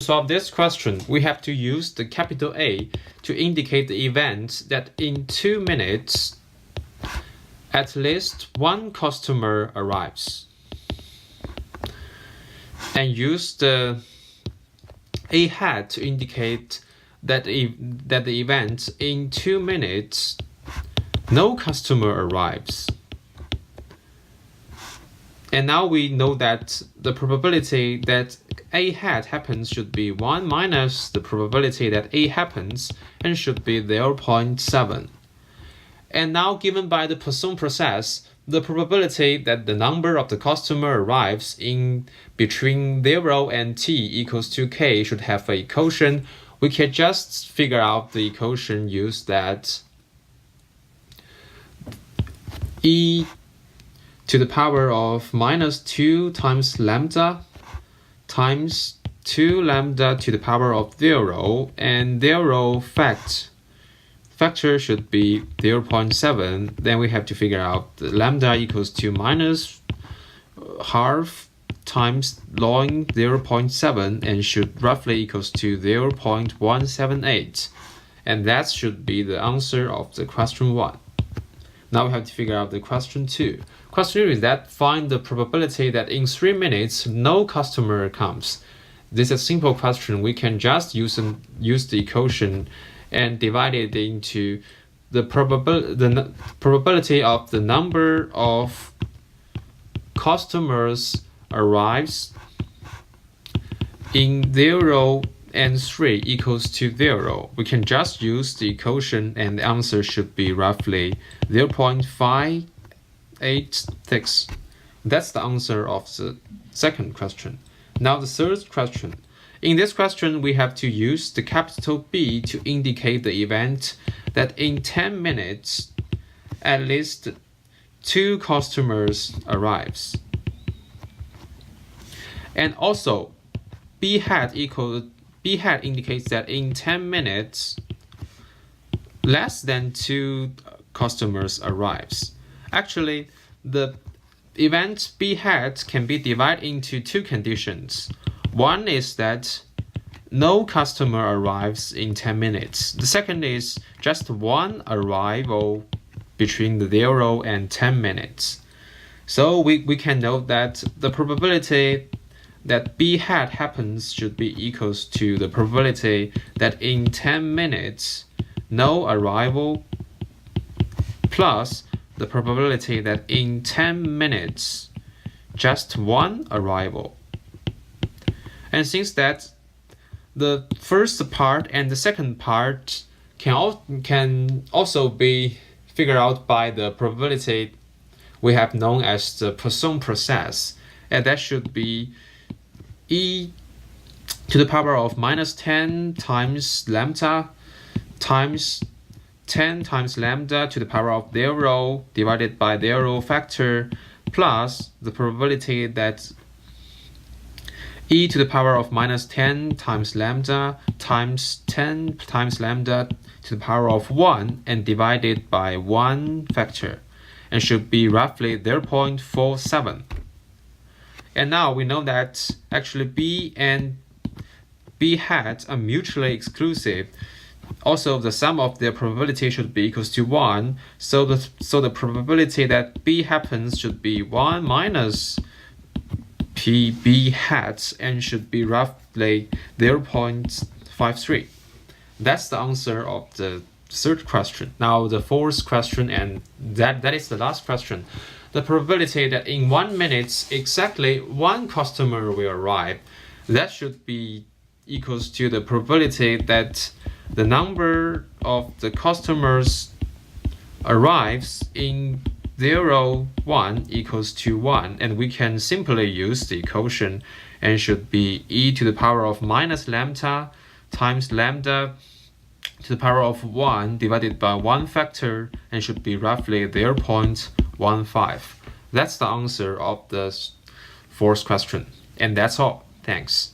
solve this question, we have to use the capital A to indicate the event that in 2 minutes, at least one customer arrives. And use the A hat to indicate that the event in 2 minutes, no customer arrives. And now we know that the probability that A hat happens should be 1 minus the probability that A happens, and should be 0.7. And now given by the Poisson process, the probability that the number of the customer arrives in between 0 and t equals to k should have a quotient. We can just figure out the equation, use that e to the power of minus 2 times lambda times 2 lambda to the power of 0, and 0 factor should be 0.7. Then we have to figure out the lambda equals to minus half times ln 0.7, and should roughly equals to 0.178. And that should be the answer of the question 1. Now we have to figure out the question 2. Question 2 is that find the probability that in 3 minutes no customer comes. This is a simple question. We can just use the equation and divide it into the probability of the number of customers arrives in 0 and 3 equals to 0. We can just use the equation, and the answer should be roughly 0.586. That's the answer of the second question. Now the third question. In this question, we have to use the capital B to indicate the event that in 10 minutes, at least 2 customers arrives. And also, B hat indicates that in 10 minutes, less than 2 customers arrives. Actually, the event B hat can be divided into 2 conditions. One is that no customer arrives in 10 minutes. The second is just one arrival between the 0 and 10 minutes. So we can note that the probability that B hat happens should be equals to the probability that in 10 minutes no arrival plus the probability that in 10 minutes just one arrival. And since that the first part and the second part can also be figured out by the probability we have known as the Poisson process, and that should be e to the power of minus 10 times lambda times 10 times lambda to the power of 0 divided by 0 factor plus the probability that e to the power of minus 10 times lambda times 10 times lambda to the power of 1 and divided by 1 factor, and should be roughly 0.47. And now we know that actually B and B hat are mutually exclusive. Also, the sum of their probability should be equals to 1. So the probability that B happens should be 1 minus B hat, and should be roughly 0.53. That's the answer of the third question. Now the fourth question, and that is the last question. The probability that in 1 minute exactly one customer will arrive, that should be equals to the probability that the number of the customers arrives in 0, 1 equals to 1, and we can simply use the equation, and should be e to the power of minus lambda times lambda to the power of 1 divided by 1 factor, and should be roughly 0.15. That's the answer of the fourth question. And that's all. Thanks.